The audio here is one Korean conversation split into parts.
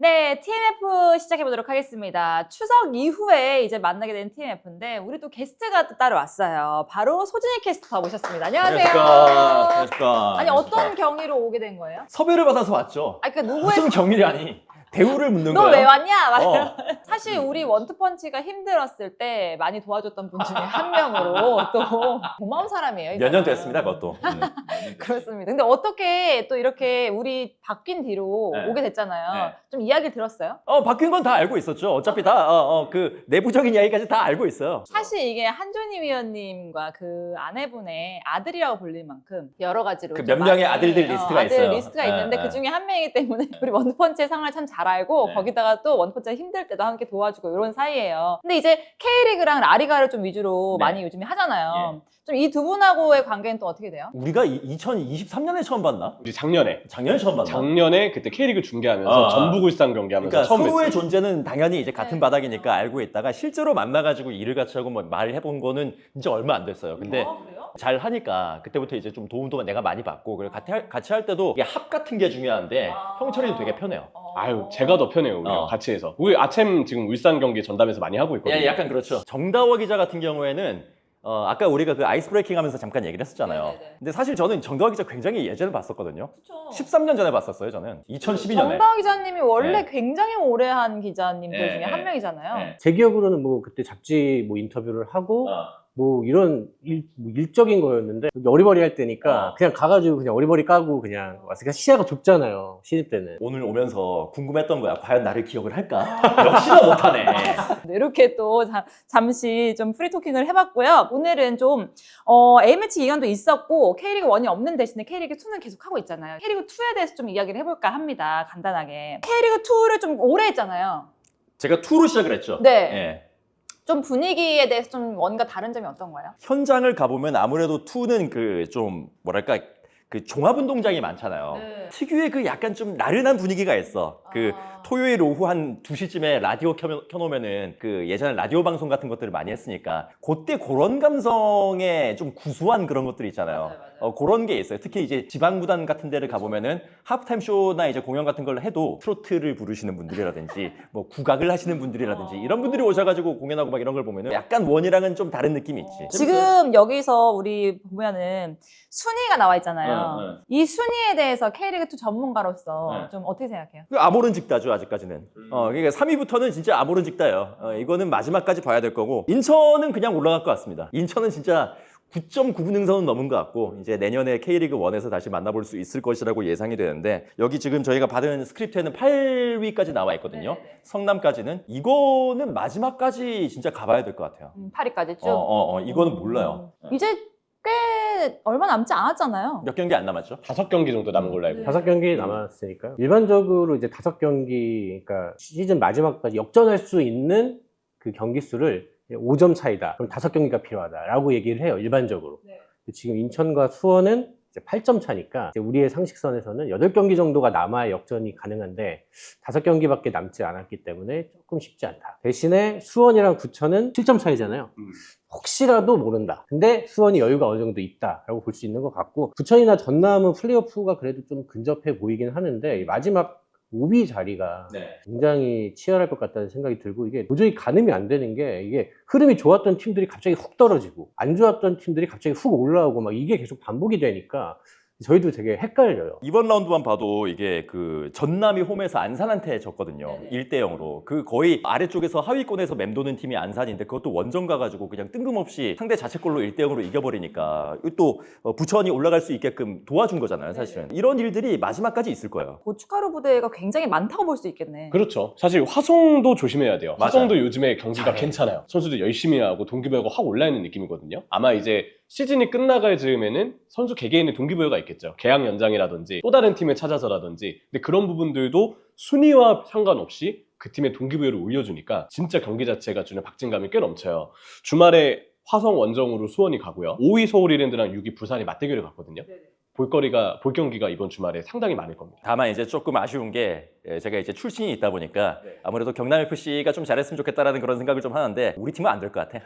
네, TMF 시작해보도록 하겠습니다. 추석 이후에 이제 만나게 된 TMF인데 우리 또 게스트가 또 따로 왔어요. 바로 소진이 캐스터 모셨습니다. 안녕하세요. 안녕하십니까. 아니 어떤 경위로 오게 된 거예요? 섭외를 받아서 왔죠. 아니 그러니까 무슨 경위라니. 대우를 묻는 거야. 너 왜 왔냐? 막 사실 우리 원투펀치가 힘들었을 때 많이 도와줬던 분 중에 한 명으로 또 고마운 사람이에요. 몇 년 됐습니다, 그것도. 그렇습니다. 근데 어떻게 또 이렇게 우리 바뀐 뒤로 네. 오게 됐잖아요. 네. 좀 이야기를 들었어요? 바뀐 건 다 알고 있었죠. 어차피 다, 그 내부적인 이야기까지 다 알고 있어요. 사실 이게 한준희 위원님과 그 아내분의 아들이라고 불릴 만큼 여러 가지로 그 좀 몇 명의 많이, 아들들 리스트가 아들 있어요. 리스트가 네, 있는데 네. 그 중에 한 명이기 때문에 우리 원투펀치의 상황을 참 잘 알고 네. 거기다가 또 원투펀치가 힘들 때도 함께 도와주고 이런 사이예요. 근데 이제 K리그랑 라리가를 좀 위주로 네. 많이 요즘에 하잖아요. 예. 좀 이 두 분하고의 관계는 또 어떻게 돼요? 우리가 2023년에 처음 봤나? 우리 작년에 작년에 처음 봤나? 작년에 그때 K리그 중계하면서 전북울산 경기하면서 그러니까 처음 서로의 뵀어요. 존재는 당연히 이제 같은 네. 바닥이니까 알고 있다가 실제로 만나가지고 일을 같이 하고 뭐 말을 해본 거는 진짜 얼마 안 됐어요. 근데 그래요? 잘 하니까 그때부터 이제 좀 도움도 내가 많이 받고 그리고 같이 할 때도 이게 합 같은 게 중요한데 형철이도 되게 편해요. 아유 제가 더 편해요. 우리가 같이 해서 우리 아침 지금 울산 경기 전담해서 많이 하고 있거든요. 약간 그렇죠. 정다워 기자 같은 경우에는 아까 우리가 그 아이스 브레이킹 하면서 잠깐 얘기를 했었잖아요. 네네네. 근데 사실 저는 정다워 기자 굉장히 예전에 봤었거든요. 그쵸. 13년 전에 봤었어요, 저는. 2012년에. 정다운 기자님이 원래 네. 굉장히 오래 한 기자님들 네, 중에 네. 한 명이잖아요. 네. 제 기억으로는 뭐 그때 잡지 뭐 인터뷰를 하고 뭐 이런 일적인 거였는데 어리버리 할 때니까 그냥 가가지고 그냥 어리버리 까고 그냥 왔으니까 시야가 좁잖아요, 신입 때는. 오늘 오면서 궁금했던 거야. 과연 나를 기억을 할까? 역시나 못하네. 이렇게 또 잠시 좀 프리토킹을 해봤고요. 오늘은 좀 A매치 기간도 있었고 K리그 1이 없는 대신에 K리그 2는 계속 하고 있잖아요. K리그 2에 대해서 좀 이야기를 해볼까 합니다. 간단하게. K리그 2를 좀 오래 했잖아요. 제가 투로 시작을 했죠. 네. 예. 좀 분위기에 대해서 좀 뭔가 다른 점이 어떤 거예요? 현장을 가보면 아무래도 투는 그 좀 뭐랄까 그 종합운동장이 많잖아요. 네. 특유의 그 약간 좀 나른한 분위기가 있어. 그 토요일 오후 한 2시쯤에 라디오 켜놓으면은 그 예전에 라디오 방송 같은 것들을 많이 했으니까 그때 그런 감성의 좀 구수한 그런 것들이 있잖아요. 맞아요. 그런 게 있어요. 특히 이제 지방구단 같은 데를 가보면은 하프타임 쇼나 이제 공연 같은 걸 해도 트로트를 부르시는 분들이라든지 뭐 국악을 하시는 분들이라든지 이런 분들이 오셔가지고 공연하고 막 이런 걸 보면은 약간 원이랑은 좀 다른 느낌이 있지. 지금 여기서 우리 보면은 순위가 나와 있잖아요. 응. 이 순위에 대해서 K리그2 전문가로서 네. 좀 어떻게 생각해요? 아모른 직다죠, 아직까지는. 그러니까 3위부터는 진짜 아모른 직다예요. 이거는 마지막까지 봐야 될 거고. 인천은 그냥 올라갈 것 같습니다. 인천은 진짜 9.9분 능선은 넘은 것 같고 이제 내년에 K리그 1에서 다시 만나볼 수 있을 것이라고 예상이 되는데 여기 지금 저희가 받은 스크립트에는 8위까지 나와 있거든요. 네네. 성남까지는. 이거는 마지막까지 진짜 가봐야 될 것 같아요. 8위까지 쭉? 이거는 몰라요. 이제 꽤 얼마 남지 않았잖아요. 몇 경기 안 남았죠? 5경기 정도 남은 걸로 알고 있어요. 5경기 남았으니까요. 일반적으로 이제 5경기, 그러니까 시즌 마지막까지 역전할 수 있는 그 경기 수를 5점 차이다. 그럼 5경기가 필요하다라고 얘기를 해요, 일반적으로. 네. 지금 인천과 수원은 이제 8점 차니까 이제 우리의 상식선에서는 8경기 정도가 남아야 역전이 가능한데 5경기밖에 남지 않았기 때문에 조금 쉽지 않다. 대신에 수원이랑 부천은 7점 차이잖아요. 혹시라도 모른다. 근데 수원이 여유가 어느 정도 있다라고 볼 수 있는 것 같고 부천이나 전남은 플레이오프가 그래도 좀 근접해 보이긴 하는데 이 마지막 5위 자리가 굉장히 치열할 것 같다는 생각이 들고 이게 도저히 가늠이 안 되는 게 이게 흐름이 좋았던 팀들이 갑자기 훅 떨어지고 안 좋았던 팀들이 갑자기 훅 올라오고 막 이게 계속 반복이 되니까 저희도 되게 헷갈려요. 이번 라운드만 봐도 이게 그 전남이 홈에서 안산한테 졌거든요. 1대0으로. 그 거의 아래쪽에서 하위권에서 맴도는 팀이 안산인데 그것도 원정 가가지고 그냥 뜬금없이 상대 자책골로 1대0으로 이겨버리니까 또 부천이 올라갈 수 있게끔 도와준 거잖아요, 사실은. 이런 일들이 마지막까지 있을 거예요. 고춧가루 부대가 굉장히 많다고 볼 수 있겠네. 그렇죠. 사실 화성도 조심해야 돼요. 맞아요. 화성도 요즘에 경기가 잘해. 괜찮아요. 선수들 열심히 하고 동기부여가 확 올라있는 느낌이거든요. 아마 이제 시즌이 끝나갈 즈음에는 선수 개개인의 동기부여가 있겠죠. 계약 연장이라든지 또 다른 팀을 찾아서라든지. 근데 그런 부분들도 순위와 상관없이 그 팀의 동기부여를 올려주니까 진짜 경기 자체가 주는 박진감이 꽤 넘쳐요. 주말에 화성 원정으로 수원이 가고요. 5위 서울 이랜드랑 6위 부산이 맞대결을 갔거든요. 볼 경기가 이번 주말에 상당히 많을 겁니다. 다만 이제 조금 아쉬운 게 제가 이제 출신이 있다 보니까 아무래도 경남 FC가 좀 잘했으면 좋겠다라는 그런 생각을 좀 하는데 우리 팀은 안 될 것 같아.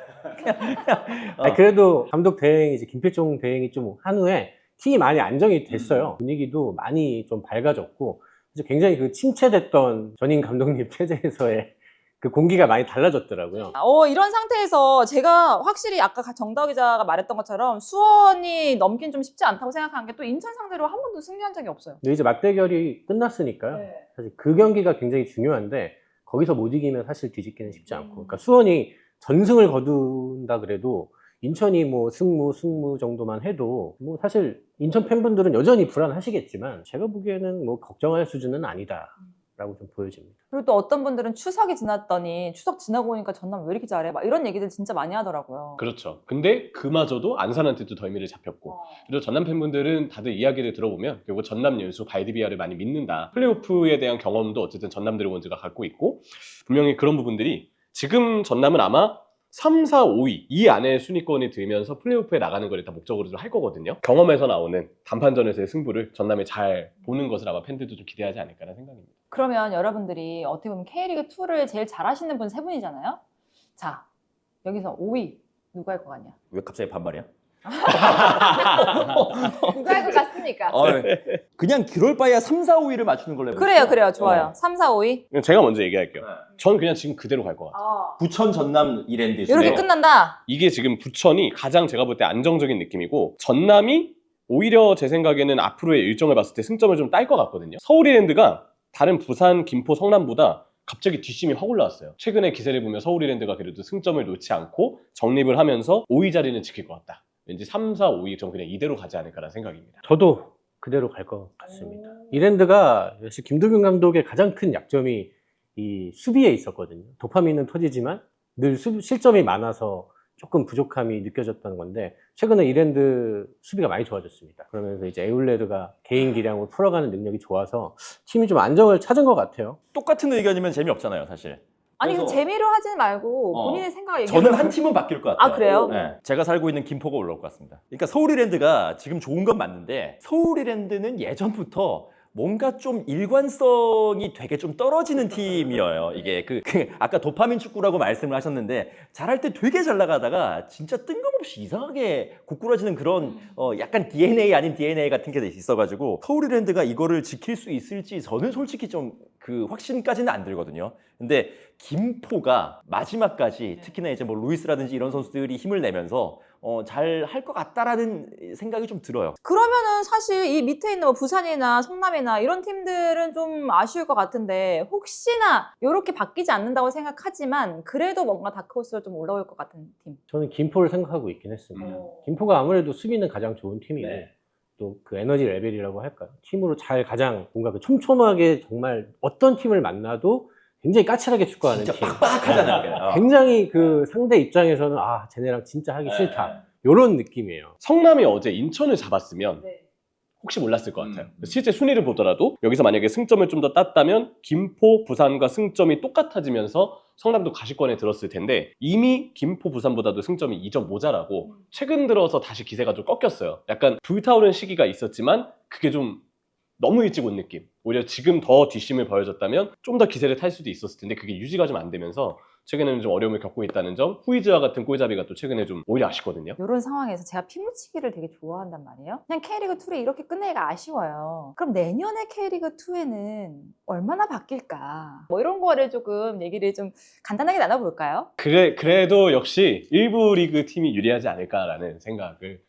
아니, 그래도 감독 대행이 이제 김필종 대행이 좀 한 후에 팀이 많이 안정이 됐어요. 분위기도 많이 좀 밝아졌고 그래서 굉장히 그 침체됐던 전임 감독님 체제에서의 그 공기가 많이 달라졌더라고요. 이런 상태에서 제가 확실히 아까 정다우 기자가 말했던 것처럼 수원이 넘긴 좀 쉽지 않다고 생각하는 게 또 인천 상대로 한 번도 승리한 적이 없어요. 근데 이제 맞대결이 끝났으니까요. 네. 사실 그 경기가 굉장히 중요한데 거기서 못 이기면 사실 뒤집기는 쉽지 않고, 그러니까 수원이 전승을 거둔다 그래도 인천이 뭐 승무 정도만 해도 뭐 사실 인천 팬분들은 여전히 불안하시겠지만 제가 보기에는 뭐 걱정할 수준은 아니다라고 좀 보여집니다. 그리고 또 어떤 분들은 추석이 지났더니 추석 지나고 오니까 전남 왜 이렇게 잘해? 막 이런 얘기들 진짜 많이 하더라고요. 그렇죠. 근데 그마저도 안산한테도 덜미를 잡혔고 그리고 전남 팬분들은 다들 이야기를 들어보면 결국 전남 연수 발디비아를 많이 믿는다. 플레이오프에 대한 경험도 어쨌든 전남 드래곤즈가 갖고 있고 분명히 그런 부분들이 지금 전남은 아마 3, 4, 5위 이 안에 순위권이 들면서 플레이오프에 나가는 걸 다 목적으로 좀 할 거거든요. 경험에서 나오는 단판전에서의 승부를 전남이 잘 보는 것을 아마 팬들도 좀 기대하지 않을까라는 생각입니다. 그러면 여러분들이 어떻게 보면 K리그2를 제일 잘하시는 분 세 분이잖아요. 자, 여기서 5위 누가 할 것 같냐? 왜 갑자기 반말이야? 누가 할 것 같습니까? 그냥 그럴 바에야 3, 4, 5위를 맞추는 걸로 해볼게요. 그래요. 좋아요. 3, 4, 5위. 제가 먼저 얘기할게요. 전 그냥 지금 그대로 갈 것 같아요. 부천, 전남, 이랜드 이렇게 순으로. 끝난다. 이게 지금 부천이 가장 제가 볼 때 안정적인 느낌이고 전남이 오히려 제 생각에는 앞으로의 일정을 봤을 때 승점을 좀 딸 것 같거든요. 서울이랜드가 다른 부산, 김포, 성남보다 갑자기 뒷심이 확 올라왔어요. 최근에 기세를 보면 서울이랜드가 그래도 승점을 놓지 않고 정립을 하면서 5위 자리는 지킬 것 같다. 왠지 3, 4, 5위 좀 그냥 이대로 가지 않을까라는 생각입니다. 저도 그대로 갈 것 같습니다. 이랜드가 역시 김도균 감독의 가장 큰 약점이 이 수비에 있었거든요. 도파민은 터지지만 늘 실점이 많아서 조금 부족함이 느껴졌던 건데 최근에 이랜드 수비가 많이 좋아졌습니다. 그러면서 이제 에울레르가 개인 기량으로 풀어가는 능력이 좋아서 팀이 좀 안정을 찾은 것 같아요. 똑같은 의견이면 재미없잖아요, 사실. 아니 그래서- 재미로 하지 말고 본인의 생각을 얘기해. 저는 한 팀은 바뀔 것 같아요. 아, 그래요? 네. 제가 살고 있는 김포가 올라올 것 같습니다. 그러니까 서울이랜드가 지금 좋은 건 맞는데 서울이랜드는 예전부터 뭔가 좀 일관성이 되게 좀 떨어지는 팀이에요. 이게 아까 도파민 축구라고 말씀을 하셨는데 잘할 때 되게 잘 나가다가 진짜 뜬금없이 이상하게 고꾸라지는 그런 약간 DNA 아닌 DNA 같은 게 있어가지고 서울이랜드가 이거를 지킬 수 있을지 저는 솔직히 좀 그 확신까지는 안 들거든요. 근데 김포가 마지막까지 특히나 이제 뭐 루이스라든지 이런 선수들이 힘을 내면서 잘 할 것 같다라는 생각이 좀 들어요. 그러면은 사실 이 밑에 있는 뭐 부산이나 성남이나 이런 팀들은 좀 아쉬울 것 같은데 혹시나 이렇게 바뀌지 않는다고 생각하지만 그래도 뭔가 다크호스로 좀 올라올 것 같은 팀. 저는 김포를 생각하고 있긴 했습니다. 김포가 아무래도 수비는 가장 좋은 팀이고 또 그 에너지 레벨이라고 할까요? 팀으로 잘 가장 뭔가 그 촘촘하게 정말 어떤 팀을 만나도 굉장히 까칠하게 축구하는 진짜 팀. 빡빡하잖아요. 굉장히 그 상대 입장에서는 아 쟤네랑 진짜 하기 싫다 이런 느낌이에요. 성남이 어제 인천을 잡았으면 혹시 몰랐을 것 같아요. 실제 순위를 보더라도 여기서 만약에 승점을 좀 더 땄다면 김포, 부산과 승점이 똑같아지면서 성남도 가시권에 들었을 텐데 이미 김포, 부산보다도 승점이 2점 모자라고 최근 들어서 다시 기세가 좀 꺾였어요. 약간 불타오른 시기가 있었지만 그게 좀 너무 일찍 온 느낌. 오히려 지금 더 뒷심을 보여줬다면 좀 더 기세를 탈 수도 있었을 텐데 그게 유지가 좀 안 되면서 최근에는 좀 어려움을 겪고 있다는 점. 후이즈와 같은 골잡이가 또 최근에 좀 오히려 아쉽거든요. 이런 상황에서 제가 피묻히기를 되게 좋아한단 말이에요. 그냥 K리그2를 이렇게 끝내기가 아쉬워요. 그럼 내년에 K리그2에는 얼마나 바뀔까? 뭐 이런 거를 조금 얘기를 좀 간단하게 나눠볼까요? 그래도 역시 일부 리그 팀이 유리하지 않을까라는 생각을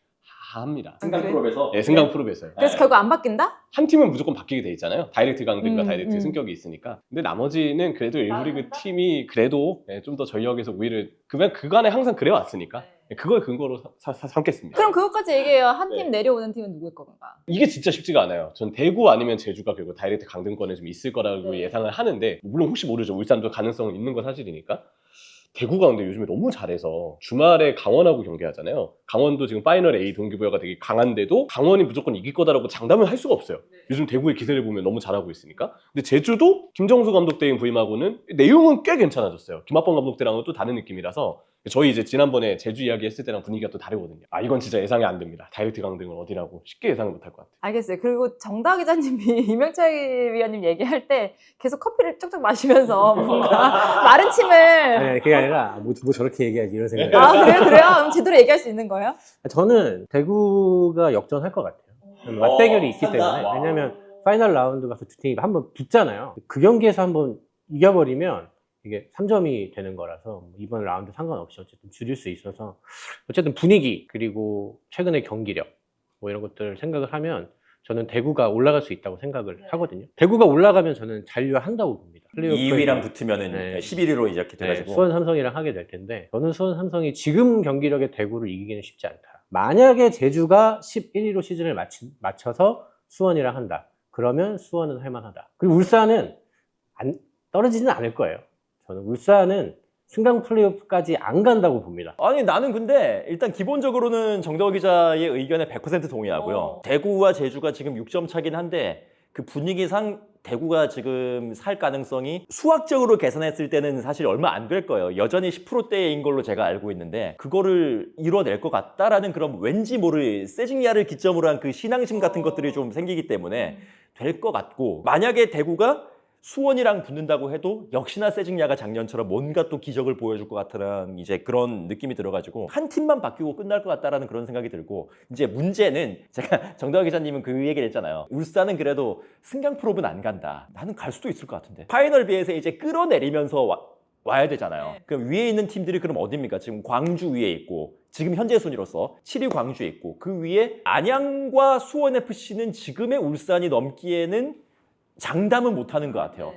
합니다. 승강 프로에서 네, 승강 프로에서요. 그래서 결국 안 바뀐다? 한 팀은 무조건 바뀌게 돼 있잖아요. 다이렉트 강등과 다이렉트 음. 승격이 있으니까. 근데 나머지는 그래도 일부 리그 팀이 그래도 좀 더 전력에서 우위를 그간에 항상 그래 왔으니까 그걸 근거로 삼겠습니다. 그럼 그것까지 얘기해요. 한 팀 네. 내려오는 팀은 누구일 건가? 이게 진짜 쉽지가 않아요. 전 대구 아니면 제주가 결국 다이렉트 강등권에 좀 있을 거라고 예상을 하는데 물론 혹시 모르죠. 울산도 가능성은 있는 건 사실이니까. 대구가 근데 요즘에 너무 잘해서 주말에 강원하고 경기하잖아요. 강원도 지금 파이널 A 동기부여가 되게 강한데도 강원이 무조건 이길 거다라고 장담을 할 수가 없어요. 요즘 대구의 기세를 보면 너무 잘하고 있으니까. 근데 제주도 김정수 감독 대행 부임하고는 내용은 꽤 괜찮아졌어요. 김학범 감독 때랑은 또 다른 느낌이라서 저희 이제 지난번에 제주 이야기 했을 때랑 분위기가 또 다르거든요. 아 이건 진짜 예상이 안 됩니다. 다이렉트 강등은 어디라고 쉽게 예상을 못할 것 같아요. 알겠어요. 그리고 정다우 기자님이 이명철 위원님 얘기할 때 계속 커피를 쭉쭉 마시면서 뭔가 마른 침을 아니 그게 아니라 뭐 저렇게 얘기하지 이런 생각이. 그래요? 그럼 제대로 얘기할 수 있는 거예요? 저는 대구가 역전할 것 같아요. 맞대결이 있기 때문에. 와우. 왜냐면 파이널 라운드 가서 두 팀이 한번 붙잖아요. 그 경기에서 한번 이겨버리면 이게 3점이 되는 거라서 이번 라운드 상관없이 어쨌든 줄일 수 있어서 어쨌든 분위기 그리고 최근의 경기력 뭐 이런 것들을 생각을 하면 저는 대구가 올라갈 수 있다고 생각을 하거든요. 대구가 올라가면 저는 잔류한다고 봅니다. 2위랑 붙으면은 네. 11위로 이렇게 돼가지고. 수원 삼성이랑 하게 될 텐데 저는 수원 삼성이 지금 경기력의 대구를 이기기는 쉽지 않다. 만약에 제주가 11위로 시즌을 맞춰서 수원이랑 한다. 그러면 수원은 할만하다. 그리고 울산은 떨어지지는 않을 거예요. 저는 울산은 승강 플레이오프까지 안 간다고 봅니다. 아니 나는 근데 일단 기본적으로는 정다워 기자의 의견에 100% 동의하고요. 대구와 제주가 지금 6점 차긴 한데 그 분위기상 대구가 지금 살 가능성이 수학적으로 계산했을 때는 사실 얼마 안 될 거예요. 여전히 10%대인 걸로 제가 알고 있는데 그거를 이뤄낼 것 같다라는 그런 왠지 모를 세징야를 기점으로 한 그 신앙심 같은 것들이 좀 생기기 때문에 될 것 같고, 만약에 대구가 수원이랑 붙는다고 해도 역시나 세징야가 작년처럼 뭔가 또 기적을 보여줄 것 같다는 이제 그런 느낌이 들어가지고 한 팀만 바뀌고 끝날 것 같다라는 그런 생각이 들고, 이제 문제는 제가 정다워 기자님은 그 얘기를 했잖아요. 울산은 그래도 승강 프로는 안 간다. 나는 갈 수도 있을 것 같은데. 파이널 B에서 이제 끌어내리면서 와야 되잖아요. 그럼 위에 있는 팀들이 그럼 어딥니까? 지금 광주 위에 있고 지금 현재 순위로서 7위 광주에 있고 그 위에 안양과 수원FC는 지금의 울산이 넘기에는 장담은 못하는 것 같아요.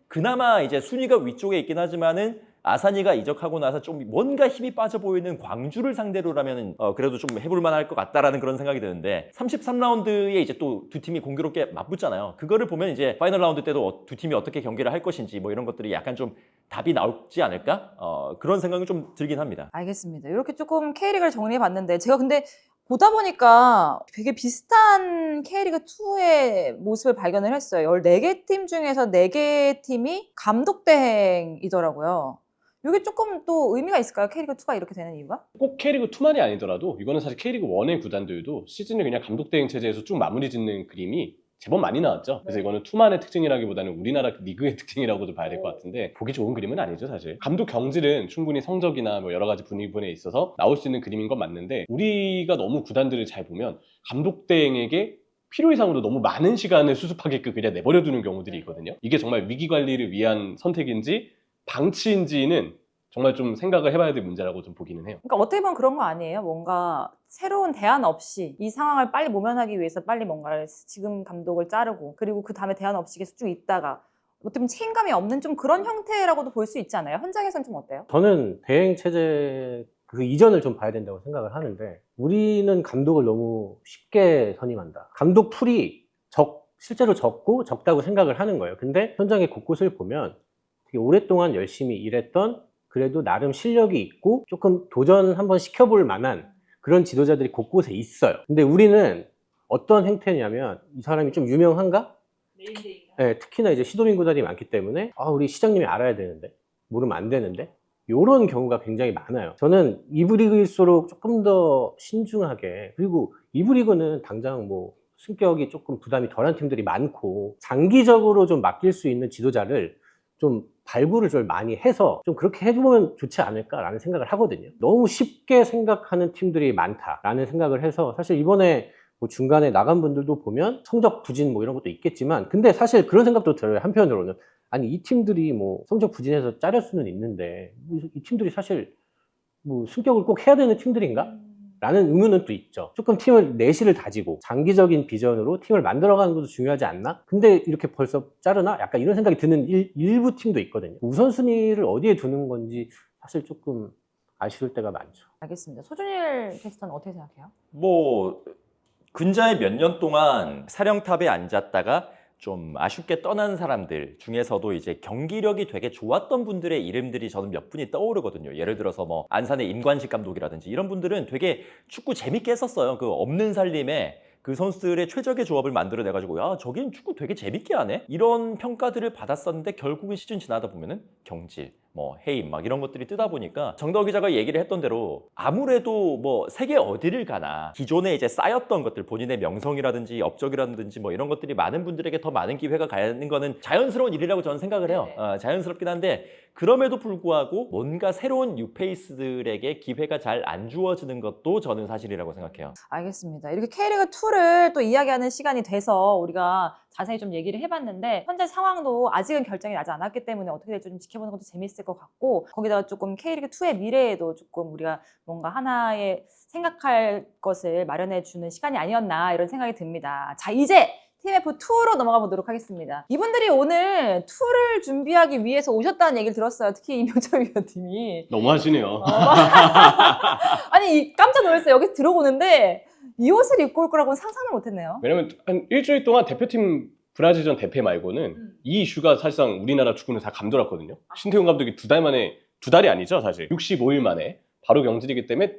그나마 이제 순위가 위쪽에 있긴 하지만은 아산이가 이적하고 나서 좀 뭔가 힘이 빠져 보이는 광주를 상대로라면 그래도 좀 해볼 만할 것 같다라는 그런 생각이 드는데, 33라운드에 이제 또 두 팀이 공교롭게 맞붙잖아요. 그거를 보면 이제 파이널 라운드 때도 두 팀이 어떻게 경기를 할 것인지 뭐 이런 것들이 약간 좀 답이 나오지 않을까? 그런 생각이 좀 들긴 합니다. 알겠습니다. 이렇게 조금 K리그를 정리해봤는데 제가 근데 보다 보니까 되게 비슷한 K리그2의 모습을 발견을 했어요. 14개 팀 중에서 4개 팀이 감독 대행이더라고요. 이게 조금 또 의미가 있을까요? K리그2가 이렇게 되는 이유가? 꼭 K리그2만이 아니더라도 이거는 사실 K리그1의 구단들도 시즌을 그냥 감독 대행 체제에서 쭉 마무리 짓는 그림이 제법 많이 나왔죠. 그래서 이거는 투만의 특징이라기보다는 우리나라 리그의 특징이라고도 봐야 될 것 같은데, 보기 좋은 그림은 아니죠 사실. 감독 경질은 충분히 성적이나 뭐 여러 가지 분위기에 있어서 나올 수 있는 그림인 건 맞는데, 우리가 너무 구단들을 잘 보면 감독 대행에게 필요 이상으로 너무 많은 시간을 수습하게끔 그냥 내버려두는 경우들이 있거든요. 이게 정말 위기 관리를 위한 선택인지 방치인지는 정말 좀 생각을 해봐야 될 문제라고 좀 보기는 해요. 그러니까 어떻게 보면 그런 거 아니에요? 뭔가 새로운 대안 없이 이 상황을 빨리 모면하기 위해서 빨리 뭔가를 지금 감독을 자르고 그리고 그 다음에 대안 없이 계속 쭉 있다가 어떻게 보면 책임감이 없는 좀 그런 형태라고도 볼 수 있지 않아요? 현장에서는 좀 어때요? 저는 대행 체제 그 이전을 좀 봐야 된다고 생각을 하는데, 우리는 감독을 너무 쉽게 선임한다. 감독 풀이 실제로 적다고 생각을 하는 거예요. 근데 현장의 곳곳을 보면 되게 오랫동안 열심히 일했던, 그래도 나름 실력이 있고 조금 도전 한번 시켜볼 만한 그런 지도자들이 곳곳에 있어요. 근데 우리는 어떤 행태냐면, 이 사람이 좀 유명한가? 네, 특히나 이제 시도민 구단이 많기 때문에 우리 시장님이 알아야 되는데, 모르면 안 되는데, 이런 경우가 굉장히 많아요. 저는 2부 리그일수록 조금 더 신중하게, 그리고 2부 리그는 당장 뭐 승격이 조금 부담이 덜한 팀들이 많고 장기적으로 좀 맡길 수 있는 지도자를 좀 발굴을 좀 많이 해서 좀 그렇게 해보면 좋지 않을까라는 생각을 하거든요. 너무 쉽게 생각하는 팀들이 많다라는 생각을 해서, 사실 이번에 뭐 중간에 나간 분들도 보면 성적 부진 뭐 이런 것도 있겠지만, 근데 사실 그런 생각도 들어요. 한편으로는 아니 이 팀들이 뭐 성적 부진해서 자를 수는 있는데 이 팀들이 사실 뭐 승격을 꼭 해야 되는 팀들인가? 라는 의문은 또 있죠. 조금 팀을 내실을 다지고 장기적인 비전으로 팀을 만들어가는 것도 중요하지 않나? 근데 이렇게 벌써 자르나? 약간 이런 생각이 드는 일부 팀도 있거든요. 우선순위를 어디에 두는 건지 사실 조금 아쉬울 때가 많죠. 알겠습니다. 소준일 캐스터는 어떻게 생각해요? 뭐 근자에 몇 년 동안 사령탑에 앉았다가 좀 아쉽게 떠난 사람들 중에서도 이제 경기력이 되게 좋았던 분들의 이름들이 저는 몇 분이 떠오르거든요. 예를 들어서 뭐 안산의 임관식 감독이라든지 이런 분들은 되게 축구 재밌게 했었어요. 그 없는 살림에 그 선수들의 최적의 조합을 만들어내가지고 야 저긴 축구 되게 재밌게 하네? 이런 평가들을 받았었는데 결국은 시즌 지나다 보면은 경질, 뭐 해임 막 이런 것들이 뜨다 보니까 정다워 기자가 얘기를 했던 대로 아무래도 뭐 세계 어디를 가나 기존에 이제 쌓였던 것들, 본인의 명성이라든지 업적이라든지 뭐 이런 것들이 많은 분들에게 더 많은 기회가 가는 거는 자연스러운 일이라고 저는 생각을 해요. 자연스럽긴 한데 그럼에도 불구하고 뭔가 새로운 뉴페이스들에게 기회가 잘 안 주어지는 것도 저는 사실이라고 생각해요. 알겠습니다. 이렇게 K리그2를 또 이야기하는 시간이 돼서 우리가 자세히 좀 얘기를 해봤는데 현재 상황도 아직은 결정이 나지 않았기 때문에 어떻게 될지 좀 지켜보는 것도 재밌을 것 같고 거기다가 조금 K리그2의 미래에도 조금 우리가 뭔가 하나의 생각할 것을 마련해주는 시간이 아니었나 이런 생각이 듭니다. 자, 이제 TMF2로 넘어가 보도록 하겠습니다. 이분들이 오늘 2를 준비하기 위해서 오셨다는 얘기를 들었어요. 특히 이명철 위원님이. 너무 하시네요. 아니 깜짝 놀랐어요. 여기 들어오는데 이 옷을 입고 올 거라고는 상상을 못했네요. 왜냐면 한 일주일 동안 대표팀 브라질전 대패 말고는 이 이슈가 사실상 우리나라 축구는 다 감돌았거든요. 신태용 감독이 2달 만에, 2달이 아니죠 사실 65일 만에 바로 경질이기 때문에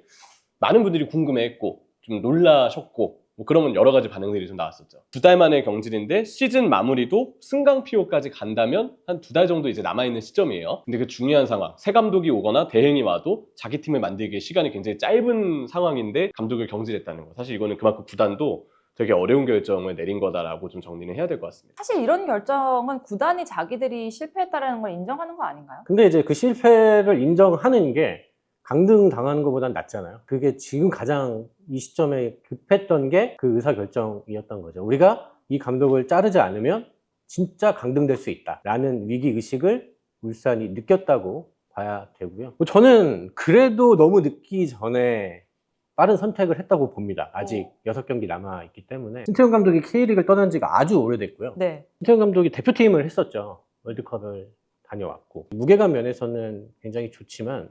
많은 분들이 궁금해했고 좀 놀라셨고 뭐 그런 여러 가지 반응들이 좀 나왔었죠. 2달 만에 경질인데 시즌 마무리도 승강피오까지 간다면 한 2달 정도 이제 남아있는 시점이에요. 근데 그 중요한 상황, 새 감독이 오거나 대행이 와도 자기 팀을 만들기에 시간이 굉장히 짧은 상황인데 감독을 경질했다는 거. 사실 이거는 그만큼 구단도 되게 어려운 결정을 내린 거다라고 좀 정리는 해야 될 것 같습니다. 사실 이런 결정은 구단이 자기들이 실패했다는 걸 인정하는 거 아닌가요? 근데 이제 그 실패를 인정하는 게 강등 당하는 것보단 낫잖아요. 그게 지금 가장 이 시점에 급했던 게 그 의사결정이었던 거죠. 우리가 이 감독을 자르지 않으면 진짜 강등될 수 있다라는 위기의식을 울산이 느꼈다고 봐야 되고요. 저는 그래도 너무 늦기 전에 빠른 선택을 했다고 봅니다. 아직 6경기 남아있기 때문에. 신태용 감독이 K리그를 떠난 지가 아주 오래됐고요. 네. 신태용 감독이 대표팀을 했었죠. 월드컵을 다녀왔고. 무게감 면에서는 굉장히 좋지만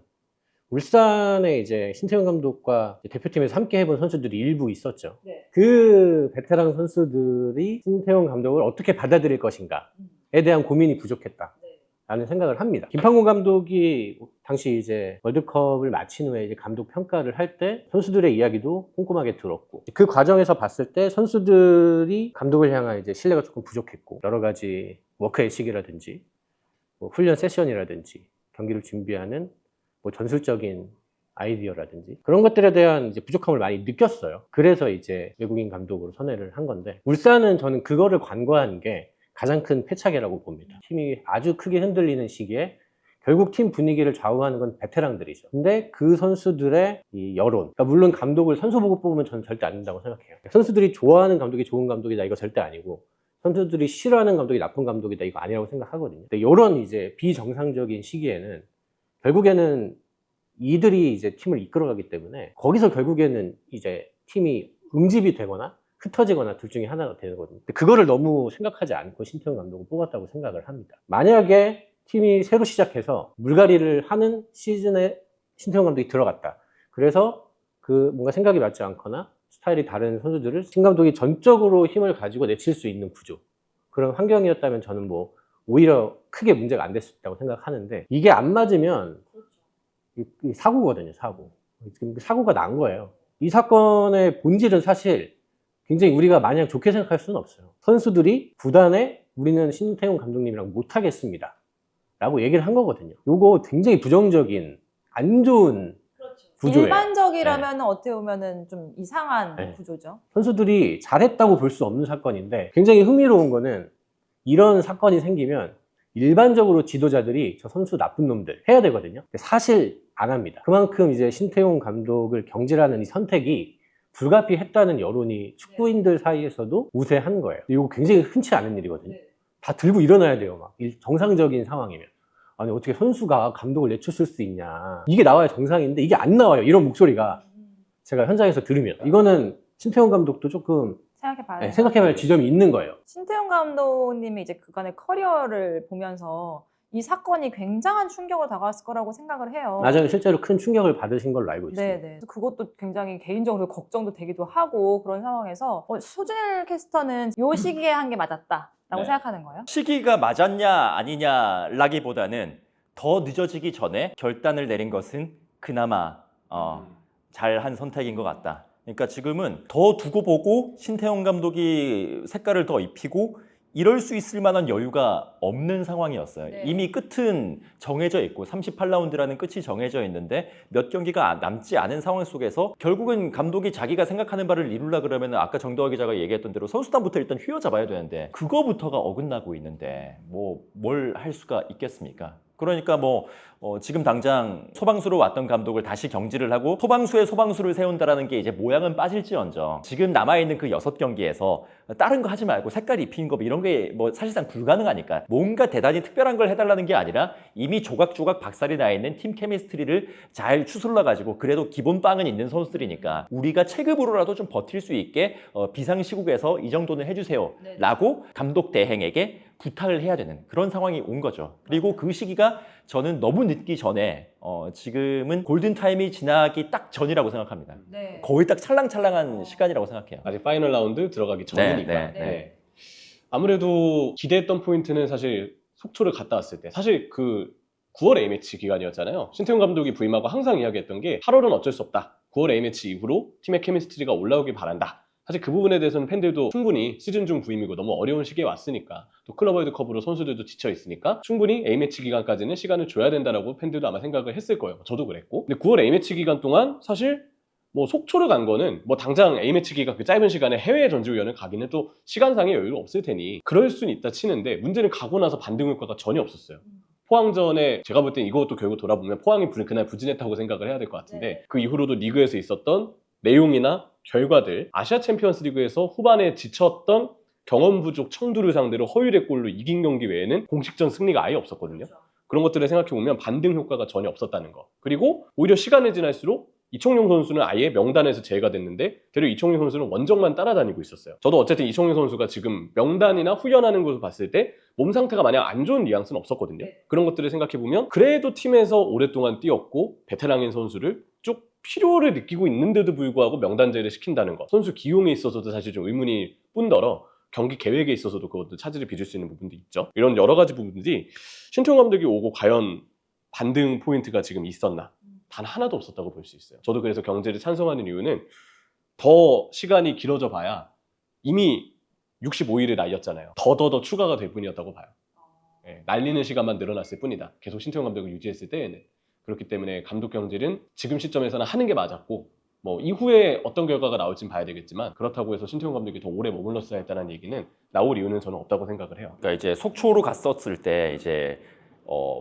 울산에 이제 신태용 감독과 대표팀에서 함께 해본 선수들이 일부 있었죠. 네. 그 베테랑 선수들이 신태용 감독을 어떻게 받아들일 것인가에 대한 고민이 부족했다라는 생각을 합니다. 김판곤 감독이 당시 이제 월드컵을 마친 후에 이제 감독 평가를 할 때 선수들의 이야기도 꼼꼼하게 들었고 그 과정에서 봤을 때 선수들이 감독을 향한 이제 신뢰가 조금 부족했고 여러 가지 워크 애식이라든지 뭐 훈련 세션이라든지 경기를 준비하는 뭐 전술적인 아이디어라든지 그런 것들에 대한 이제 부족함을 많이 느꼈어요. 그래서 이제 외국인 감독으로 선회를 한 건데 울산은 저는 그거를 관과한 게 가장 큰 패착이라고 봅니다. 팀이 아주 크게 흔들리는 시기에 결국 팀 분위기를 좌우하는 건 베테랑들이죠. 근데 그 선수들의 이 여론, 그러니까 물론 감독을 선수 보고 뽑으면 저는 절대 안 된다고 생각해요. 선수들이 좋아하는 감독이 좋은 감독이다 이거 절대 아니고 선수들이 싫어하는 감독이 나쁜 감독이다 이거 아니라고 생각하거든요. 근데 이런 이제 비정상적인 시기에는 결국에는 이들이 이제 팀을 이끌어가기 때문에 거기서 결국에는 이제 팀이 응집이 되거나 흩어지거나 둘 중에 하나가 되거든요. 근데 그거를 너무 생각하지 않고 신태용 감독을 뽑았다고 생각을 합니다. 만약에 팀이 새로 시작해서 물갈이를 하는 시즌에 신태용 감독이 들어갔다. 그래서 그 뭔가 생각이 맞지 않거나 스타일이 다른 선수들을 신 감독이 전적으로 힘을 가지고 내칠 수 있는 구조. 그런 환경이었다면 저는 뭐 오히려 크게 문제가 안 됐을 거라고 생각하는데 이게 안 맞으면 이 사고거든요, 사고. 지금 사고가 난 거예요. 이 사건의 본질은 사실 굉장히 우리가 마냥 좋게 생각할 수는 없어요. 선수들이 구단에 우리는 신태용 감독님이랑 못하겠습니다. 라고 얘기를 한 거거든요. 요거 굉장히 부정적인, 안 좋은 구조예요. 일반적이라면 어떻게 보면은 좀 이상한 구조죠. 선수들이 잘했다고 볼 수 없는 사건인데 굉장히 흥미로운 거는 이런 사건이 생기면 일반적으로 지도자들이 저 선수 나쁜 놈들 해야 되거든요. 근데 사실 안 합니다. 그만큼 이제 신태용 감독을 경질하는 이 선택이 불가피했다는 여론이 축구인들 사이에서도 우세한 거예요. 이거 굉장히 흔치 않은 일이거든요. 다 들고 일어나야 돼요. 막 정상적인 상황이면. 아니 어떻게 선수가 감독을 내쫓을 수 있냐. 이게 나와야 정상인데 이게 안 나와요. 이런 목소리가 제가 현장에서 들으면. 이거는 신태용 감독도 조금 생각해봐야 할 지점이 있는 거예요. 신태용 감독님이 이제 그간의 커리어를 보면서 이 사건이 굉장한 충격을 다가왔을 거라고 생각을 해요. 맞아요. 실제로 큰 충격을 받으신 걸로 알고 있습니다. 네네. 그것도 굉장히 개인적으로 걱정도 되기도 하고 그런 상황에서 소진일 캐스터는 이 시기에 한 게 맞았다라고 생각하는 거예요? 시기가 맞았냐 아니냐라기보다는 더 늦어지기 전에 결단을 내린 것은 그나마 잘한 선택인 것 같다. 그러니까 지금은 더 두고 보고 신태용 감독이 색깔을 더 입히고 이럴 수 있을 만한 여유가 없는 상황이었어요. 네. 이미 끝은 정해져 있고 38라운드라는 끝이 정해져 있는데 몇 경기가 남지 않은 상황 속에서 결국은 감독이 자기가 생각하는 바를 이루려 그러면 아까 정도화 기자가 얘기했던 대로 선수단부터 일단 휘어잡아야 되는데 그거부터가 어긋나고 있는데 뭐 뭘 할 수가 있겠습니까? 그러니까 뭐 지금 당장 소방수로 왔던 감독을 다시 경질을 하고 소방수에 소방수를 세운다라는 게 이제 모양은 빠질지언정 지금 남아있는 그 6경기에서 다른 거 하지 말고 색깔 입힌 거 이런 게 뭐 사실상 불가능하니까 뭔가 대단히 특별한 걸 해달라는 게 아니라 이미 조각조각 박살이 나 있는 팀 케미스트리를 잘 추슬러 가지고 그래도 기본 빵은 있는 선수들이니까 우리가 체급으로라도 좀 버틸 수 있게 비상시국에서 이 정도는 해주세요 라고 감독 대행에게 부탁을 해야 되는 그런 상황이 온 거죠. 그리고 그 시기가 저는 너무 늦기 전에 지금은 골든타임이 지나기 딱 전이라고 생각합니다. 네. 거의 딱 찰랑찰랑한 시간이라고 생각해요. 아직 파이널 라운드 들어가기 전이니까. 네. 아무래도 기대했던 포인트는 사실 속초를 갔다 왔을 때 사실 그 9월 A매치 기간이었잖아요. 신태용 감독이 부임하고 항상 이야기했던 게 8월은 어쩔 수 없다. 9월 A매치 이후로 팀의 케미스트리가 올라오길 바란다. 사실 그 부분에 대해서는 팬들도 충분히 시즌 중 부임이고 너무 어려운 시기에 왔으니까 또 클럽 월드컵으로 선수들도 지쳐 있으니까 충분히 A매치 기간까지는 시간을 줘야 된다라고 팬들도 아마 생각을 했을 거예요. 저도 그랬고. 근데 9월 A매치 기간 동안 사실 뭐 속초를 간 거는 뭐 당장 A매치 기간 그 짧은 시간에 해외 전지훈련을 가기는 또 시간상의 여유가 없을 테니 그럴 수는 있다 치는데 문제는 가고 나서 반등 효과가 전혀 없었어요. 포항전에 제가 볼 땐 이것도 결국 돌아보면 포항이 그날 부진했다고 생각을 해야 될 것 같은데 그 이후로도 리그에서 있었던 내용이나 결과들 아시아 챔피언스 리그에서 후반에 지쳤던 경험 부족 청두를 상대로 허율의 골로 이긴 경기 외에는 공식전 승리가 아예 없었거든요. 그런 것들을 생각해보면 반등 효과가 전혀 없었다는 거. 그리고 오히려 시간이 지날수록 이청용 선수는 아예 명단에서 제외가 됐는데 되려 이청용 선수는 원정만 따라다니고 있었어요. 저도 어쨌든 이청용 선수가 지금 명단이나 훈련하는 것을 봤을 때 몸 상태가 마냥 안 좋은 뉘앙스는 없었거든요. 그런 것들을 생각해보면 그래도 팀에서 오랫동안 뛰었고 베테랑인 선수를 쭉 필요를 느끼고 있는데도 불구하고 명단 제외를 시킨다는 것. 선수 기용에 있어서도 사실 좀 의문이 뿐더러 경기 계획에 있어서도 그것도 차질을 빚을 수 있는 부분도 있죠. 이런 여러 가지 부분들이 신태용 감독이 오고 과연 반등 포인트가 지금 있었나? 단 하나도 없었다고 볼 수 있어요. 저도 그래서 경제를 찬성하는 이유는 더 시간이 길어져 봐야 이미 65일을 날렸잖아요. 더 추가가 될 뿐이었다고 봐요. 날리는 시간만 늘어났을 뿐이다. 계속 신태용 감독을 유지했을 때에는. 그렇기 때문에 감독 경질은 지금 시점에서는 하는 게 맞았고 뭐 이후에 어떤 결과가 나올진 봐야 되겠지만 그렇다고 해서 신태용 감독이 더 오래 머물렀어야 했다는 얘기는 나올 이유는 저는 없다고 생각을 해요. 그러니까 이제 속초로 갔었을 때 이제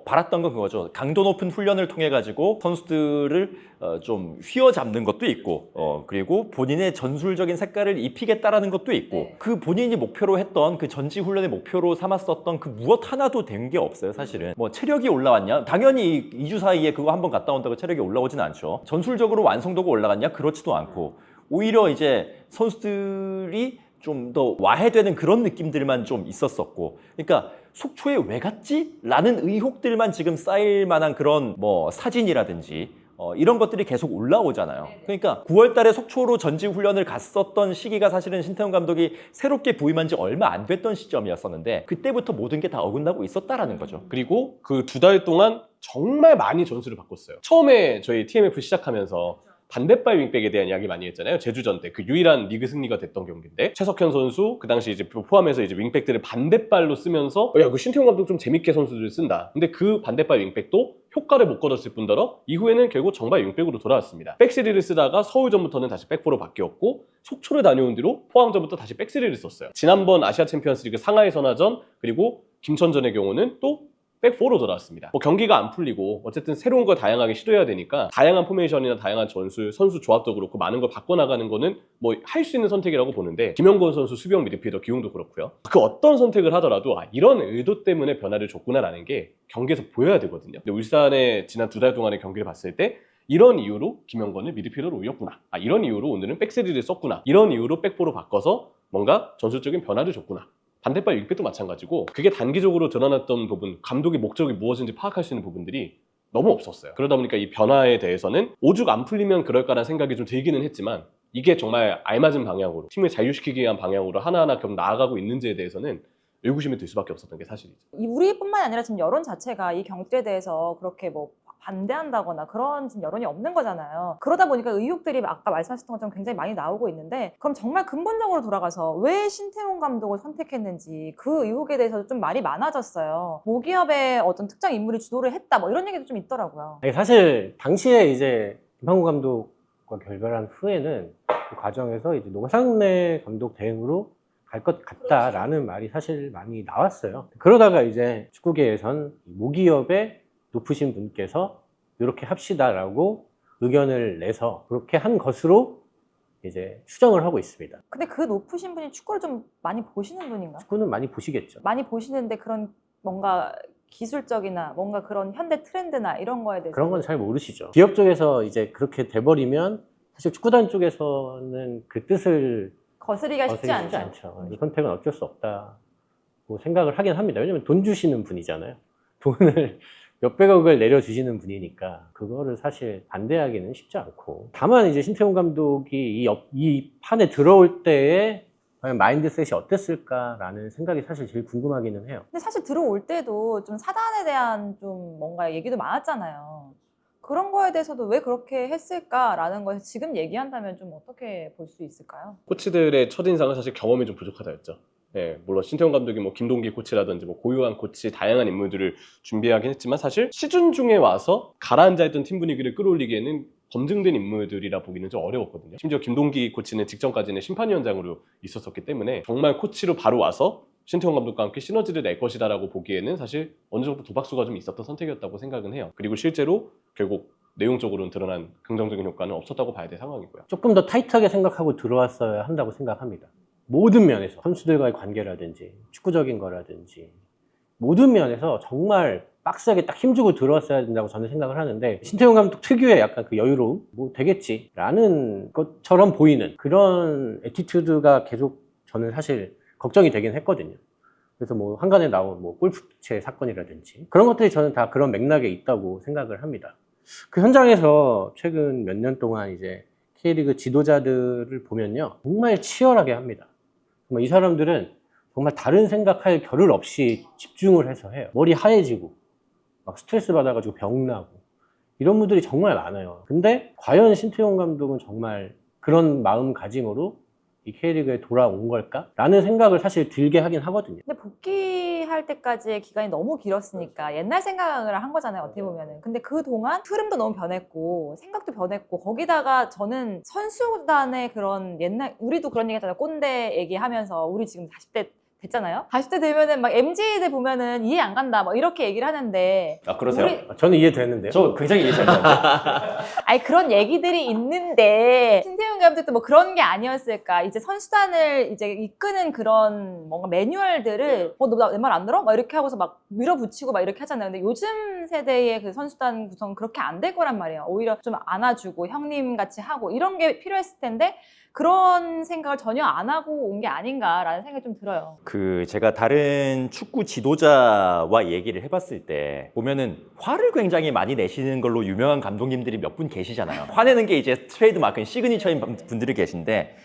바랐던 건 그거죠. 강도 높은 훈련을 통해 가지고 선수들을 좀 휘어잡는 것도 있고 그리고 본인의 전술적인 색깔을 입히겠다라는 것도 있고 그 본인이 목표로 했던 그 전지 훈련의 목표로 삼았었던 그 무엇 하나도 된 게 없어요. 사실은 뭐 체력이 올라왔냐? 당연히 2주 사이에 그거 한번 갔다 온다고 체력이 올라오지는 않죠. 전술적으로 완성도가 올라갔냐? 그렇지도 않고 오히려 이제 선수들이 좀 더 와해되는 그런 느낌들만 좀 있었었고 그러니까 속초에 왜 갔지? 라는 의혹들만 지금 쌓일 만한 그런 뭐 사진이라든지 이런 것들이 계속 올라오잖아요. 그러니까 9월 달에 속초로 전지 훈련을 갔었던 시기가 사실은 신태용 감독이 새롭게 부임한 지 얼마 안 됐던 시점이었었는데 그때부터 모든 게 다 어긋나고 있었다라는 거죠. 그리고 그 2달 동안 정말 많이 전술을 바꿨어요. 처음에 저희 TMF 시작하면서 반대발 윙백에 대한 이야기 많이 했잖아요. 제주전 때 그 유일한 리그 승리가 됐던 경기인데 최석현 선수 그 당시 이제 포함해서 이제 윙백들을 반대발로 쓰면서 야, 그 신태용 감독 좀 재밌게 선수들을 쓴다. 근데 그 반대발 윙백도 효과를 못 거뒀을 뿐더러 이후에는 결국 정발 윙백으로 돌아왔습니다. 백스리를 쓰다가 서울전부터는 다시 백포로 바뀌었고 속초를 다녀온 뒤로 포항전부터 다시 백스리를 썼어요. 지난번 아시아 챔피언스리그 상하이 선화전 그리고 김천전의 경우는 또 백4로 돌아왔습니다. 뭐 경기가 안 풀리고 어쨌든 새로운 걸 다양하게 시도해야 되니까 다양한 포메이션이나 다양한 전술, 선수 조합도 그렇고 많은 걸 바꿔나가는 거는 뭐 할 수 있는 선택이라고 보는데 김영권 선수 수비형 미드필더 기용도 그렇고요. 그 어떤 선택을 하더라도 이런 의도 때문에 변화를 줬구나라는 게 경기에서 보여야 되거든요. 근데 울산의 지난 2달 동안의 경기를 봤을 때 이런 이유로 김영권을 미드필더로 올렸구나. 이런 이유로 오늘은 백스리를 썼구나. 이런 이유로 백포로 바꿔서 뭔가 전술적인 변화를 줬구나. 반대발 윙백도 마찬가지고 그게 단기적으로 드러났던 부분, 감독의 목적이 무엇인지 파악할 수 있는 부분들이 너무 없었어요. 그러다 보니까 이 변화에 대해서는 오죽 안 풀리면 그럴까라는 생각이 좀 들기는 했지만 이게 정말 알맞은 방향으로 팀을 자유시키기 위한 방향으로 하나하나 좀 나아가고 있는지에 대해서는 의구심이 들 수밖에 없었던 게 사실이죠. 우리뿐만 아니라 지금 여론 자체가 이 경질에 대해서 그렇게 뭐 반대한다거나 그런 지금 여론이 없는 거잖아요. 그러다 보니까 의혹들이 아까 말씀하셨던 것처럼 굉장히 많이 나오고 있는데 그럼 정말 근본적으로 돌아가서 왜 신태용 감독을 선택했는지 그 의혹에 대해서 좀 말이 많아졌어요. 모기업의 어떤 특정 인물이 주도를 했다 뭐 이런 얘기도 좀 있더라고요. 아니, 사실 당시에 이제 김한구 감독과 결별한 후에는 그 과정에서 이제 노상래 감독 대행으로 갈 것 같다라는 말이 사실 많이 나왔어요. 그러다가 이제 축구계에선 모기업의 높으신 분께서 이렇게 합시다라고 의견을 내서 그렇게 한 것으로 이제 추정을 하고 있습니다. 근데 그 높으신 분이 축구를 좀 많이 보시는 분인가? 축구는 많이 보시겠죠. 많이 보시는데 그런 뭔가 기술적이나 뭔가 그런 현대 트렌드나 이런 거에 대해서 그런 건 잘 모르시죠. 기업 쪽에서 이제 그렇게 돼버리면 사실 축구단 쪽에서는 그 뜻을 거스리기가 쉽지 거스르기 않죠. 이 선택은 어쩔 수 없다고 생각을 하긴 합니다. 왜냐면 돈 주시는 분이잖아요. 돈을 몇백억을 내려주시는 분이니까 그거를 사실 반대하기는 쉽지 않고, 다만 이제 신태용 감독이 이 판에 들어올 때의 과연 마인드셋이 어땠을까라는 생각이 사실 제일 궁금하기는 해요. 근데 사실 들어올 때도 좀 사단에 대한 좀 뭔가 얘기도 많았잖아요. 그런 거에 대해서도 왜 그렇게 했을까라는 걸 지금 얘기한다면 좀 어떻게 볼 수 있을까요? 코치들의 첫인상은 사실 경험이 좀 부족하다였죠. 네, 물론 신태용 감독이 뭐 김동기 코치라든지 뭐 고유한 코치, 다양한 인물들을 준비하긴 했지만 사실 시즌 중에 와서 가라앉아 있던 팀 분위기를 끌어올리기에는 검증된 인물들이라 보기는 좀 어려웠거든요. 심지어 김동기 코치는 직전까지는 심판위원장으로 있었었기 때문에 정말 코치로 바로 와서 신태용 감독과 함께 시너지를 낼 것이다라고 보기에는 사실 어느 정도 도박수가 좀 있었던 선택이었다고 생각은 해요. 그리고 실제로 결국 내용적으로는 드러난 긍정적인 효과는 없었다고 봐야 될 상황이고요. 조금 더 타이트하게 생각하고 들어왔어야 한다고 생각합니다. 모든 면에서 선수들과의 관계라든지 축구적인 거라든지 모든 면에서 정말 빡세게 딱 힘주고 들어왔어야 된다고 저는 생각을 하는데, 신태용 감독 특유의 약간 그 여유로움, 뭐 되겠지 라는 것처럼 보이는 그런 애티튜드가 계속 저는 사실 걱정이 되긴 했거든요. 그래서 뭐 한간에 나온 뭐 골프채 사건이라든지 그런 것들이 저는 다 그런 맥락에 있다고 생각을 합니다. 그 현장에서 최근 몇 년 동안 이제 K리그 지도자들을 보면요, 정말 치열하게 합니다. 이 사람들은 정말 다른 생각할 겨를 없이 집중을 해서 해요. 머리 하얘지고 막 스트레스 받아가지고 병나고 이런 분들이 정말 많아요. 근데 과연 신태용 감독은 정말 그런 마음가짐으로 이 K리그에 돌아온 걸까? 라는 생각을 사실 들게 하긴 하거든요. 근데 복귀할 때까지의 기간이 너무 길었으니까 옛날 생각을 한 거잖아요, 어떻게 보면은. 근데 그동안 흐름도 너무 변했고 생각도 변했고, 거기다가 저는 선수단의 그런 옛날, 우리도 그런 얘기 했잖아요. 꼰대 얘기하면서 우리 지금 40대 됐잖아요. 40대 되면은 막 MZ들 보면은 이해 안 간다 막 이렇게 얘기를 하는데, 아, 그러세요? 우리- 저는 이해되는데요. 저 굉장히 이해 잘 가는데. 아니 그런 얘기들이 있는데 신태용 감독도 뭐 그런 게 아니었을까. 이제 선수단을 이제 이끄는 그런 뭔가 매뉴얼들을 너 내 말 안 들어? 막 이렇게 하고서 막 밀어붙이고 막 이렇게 하잖아요. 근데 요즘 세대의 그 선수단 구성은 그렇게 안 될 거란 말이에요. 오히려 좀 안아주고 형님 같이 하고 이런 게 필요했을 텐데 그런 생각을 전혀 안 하고 온 게 아닌가라는 생각이 좀 들어요. 제가 다른 축구 지도자와 얘기를 해봤을 때 보면은 화를 굉장히 많이 내시는 걸로 유명한 감독님들이 몇 분 계시잖아요. 화내는 게 이제 트레이드 마크인 시그니처인 분들이 계신데,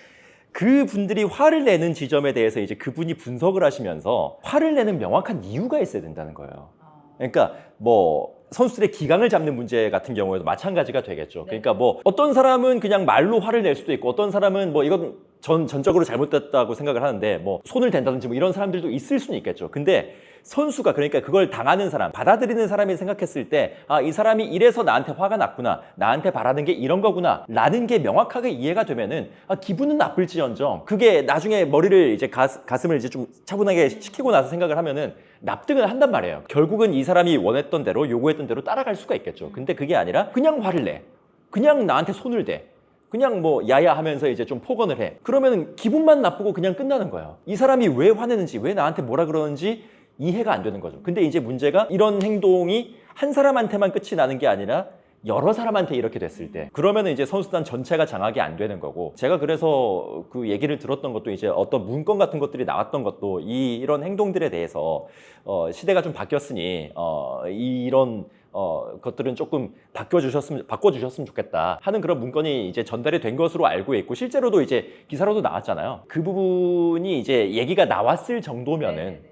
그 분들이 화를 내는 지점에 대해서 이제 그분이 분석을 하시면서 화를 내는 명확한 이유가 있어야 된다는 거예요. 그러니까 뭐 선수들의 기강을 잡는 문제 같은 경우에도 마찬가지가 되겠죠. 그러니까 뭐 어떤 사람은 그냥 말로 화를 낼 수도 있고, 어떤 사람은 뭐 이건 전적으로 잘못됐다고 생각을 하는데 뭐 손을 댄다든지 뭐 이런 사람들도 있을 수는 있겠죠. 근데 선수가, 그러니까 그걸 당하는 사람, 받아들이는 사람이 생각했을 때, 아, 이 사람이 이래서 나한테 화가 났구나, 나한테 바라는 게 이런 거구나 라는 게 명확하게 이해가 되면은 기분은 나쁠지언정 그게 나중에 머리를 이제 가슴을 이제 좀 차분하게 식히고 나서 생각을 하면은 납득을 한단 말이에요. 결국은 이 사람이 원했던 대로, 요구했던 대로 따라갈 수가 있겠죠. 근데 그게 아니라 그냥 화를 내, 그냥 나한테 손을 대, 그냥 뭐 야야 하면서 이제 좀 폭언을 해. 그러면 기분만 나쁘고 그냥 끝나는 거예요. 이 사람이 왜 화내는지, 왜 나한테 뭐라 그러는지 이해가 안 되는 거죠. 근데 이제 문제가 이런 행동이 한 사람한테만 끝이 나는 게 아니라 여러 사람한테 이렇게 됐을 때, 그러면 이제 선수단 전체가 장악이 안 되는 거고, 제가 그래서 그 얘기를 들었던 것도 이제 어떤 문건 같은 것들이 나왔던 것도 이런 행동들에 대해서 시대가 좀 바뀌었으니 이런 것들은 조금 바꿔주셨으면 좋겠다 하는 그런 문건이 이제 전달이 된 것으로 알고 있고, 실제로도 이제 기사로도 나왔잖아요. 그 부분이 이제 얘기가 나왔을 정도면은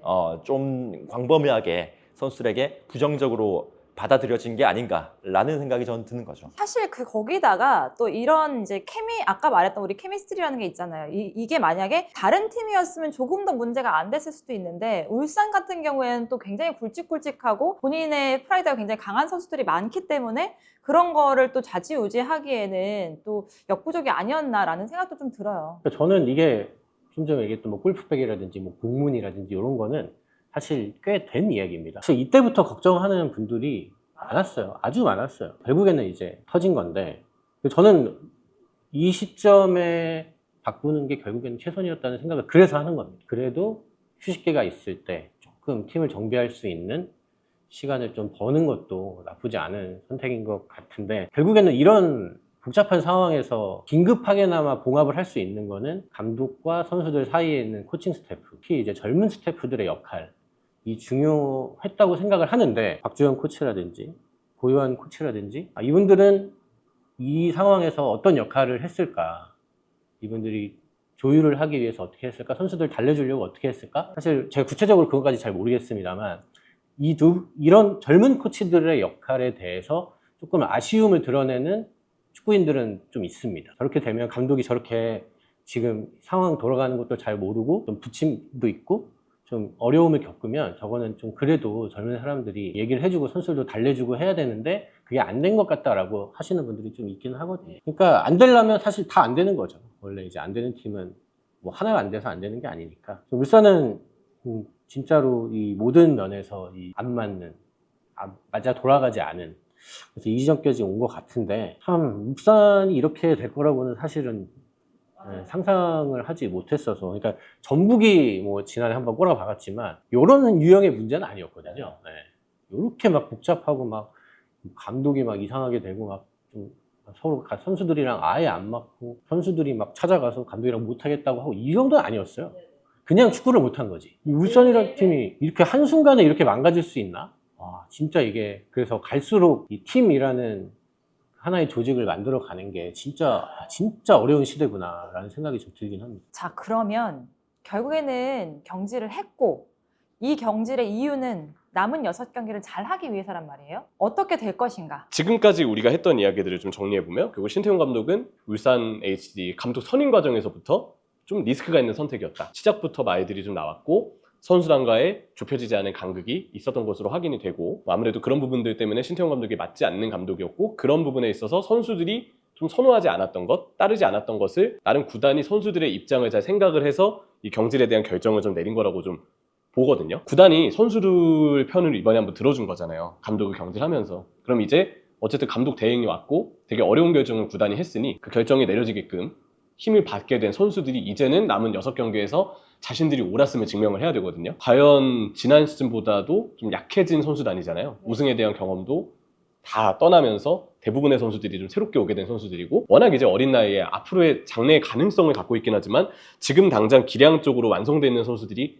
좀 광범위하게 선수들에게 부정적으로 받아들여진 게 아닌가라는 생각이 저는 드는 거죠. 사실 거기다가 또 이런 이제 아까 말했던 우리 케미스트리라는 게 있잖아요. 이게 만약에 다른 팀이었으면 조금 더 문제가 안 됐을 수도 있는데, 울산 같은 경우에는 또 굉장히 굵직굵직하고 본인의 프라이드가 굉장히 강한 선수들이 많기 때문에 그런 거를 또 좌지우지하기에는 또 역부족이 아니었나라는 생각도 좀 들어요. 저는 이게 좀 전에 얘기했던 뭐 골프백이라든지 뭐 공문이라든지 이런 거는 사실 꽤 된 이야기입니다. 사실 이때부터 걱정하는 분들이 많았어요. 아주 많았어요. 결국에는 이제 터진 건데 저는 이 시점에 바꾸는 게 결국에는 최선이었다는 생각을 그래서 하는 겁니다. 그래도 휴식기가 있을 때 조금 팀을 정비할 수 있는 시간을 좀 버는 것도 나쁘지 않은 선택인 것 같은데 결국에는 이런 복잡한 상황에서 긴급하게나마 봉합을 할 수 있는 거는 감독과 선수들 사이에 있는 코칭 스태프, 특히 이제 젊은 스태프들의 역할이 중요했다고 생각을 하는데 박주영 코치라든지 고요한 코치라든지 이분들은 이 상황에서 어떤 역할을 했을까? 이분들이 조율을 하기 위해서 어떻게 했을까? 선수들 달래주려고 어떻게 했을까? 사실 제가 구체적으로 그것까지 잘 모르겠습니다만 이런 젊은 코치들의 역할에 대해서 조금 아쉬움을 드러내는 축구인들은 좀 있습니다. 저렇게 되면 감독이 저렇게 지금 상황 돌아가는 것도 잘 모르고 좀 부침도 있고 좀 어려움을 겪으면 저거는 좀 그래도 젊은 사람들이 얘기를 해주고 선수들도 달래주고 해야 되는데 그게 안 된 것 같다라고 하시는 분들이 좀 있긴 하거든요. 그러니까 안 되려면 사실 다 안 되는 거죠. 원래 이제 안 되는 팀은 뭐 하나가 안 돼서 안 되는 게 아니니까. 울산은 진짜로 이 모든 면에서 이 안 맞는, 맞아 돌아가지 않은 그래서 이 지점까지 온 것 같은데 참 울산이 이렇게 될 거라고는 사실은 상상을 하지 못했어서 그러니까 전북이 뭐 지난해 한번 꼬라봐 봤지만 이런 유형의 문제는 아니었거든요. 이렇게 막 복잡하고 막 감독이 막 이상하게 되고 막 좀 서로 선수들이랑 아예 안 맞고 선수들이 막 찾아가서 감독이랑 못하겠다고 하고 이 정도는 아니었어요. 그냥 축구를 못한 거지. 이 울산이라는 팀이 이렇게 한순간에 이렇게 망가질 수 있나? 와, 진짜 이게 그래서 갈수록 이 팀이라는 하나의 조직을 만들어 가는 게 진짜 어려운 시대구나라는 생각이 좀 들긴 합니다. 자, 그러면 결국에는 경질을 했고 이 경질의 이유는 남은 6경기를 잘 하기 위해서란 말이에요. 어떻게 될 것인가? 지금까지 우리가 했던 이야기들을 좀 정리해보면 결국 신태용 감독은 울산 HD 감독 선임 과정에서부터 좀 리스크가 있는 선택이었다. 시작부터 말들이 좀 나왔고 선수단과의 좁혀지지 않은 간극이 있었던 것으로 확인이 되고 아무래도 그런 부분들 때문에 신태용 감독이 맞지 않는 감독이었고 그런 부분에 있어서 선수들이 좀 선호하지 않았던 것, 따르지 않았던 것을 나름 구단이 선수들의 입장을 잘 생각을 해서 이 경질에 대한 결정을 좀 내린 거라고 좀 보거든요. 구단이 선수들 편을 이번에 한번 들어준 거잖아요. 감독을 경질하면서. 그럼 이제 어쨌든 감독 대행이 왔고 되게 어려운 결정을 구단이 했으니 그 결정이 내려지게끔 힘을 받게 된 선수들이 이제는 남은 6경기에서 자신들이 옳았음을 증명을 해야 되거든요. 과연 지난 시즌보다도 좀 약해진 선수단이잖아요. 우승에 대한 경험도 다 떠나면서 대부분의 선수들이 좀 새롭게 오게 된 선수들이고 워낙 이제 어린 나이에 앞으로의 장래의 가능성을 갖고 있긴 하지만 지금 당장 기량적으로 완성되어 있는 선수들이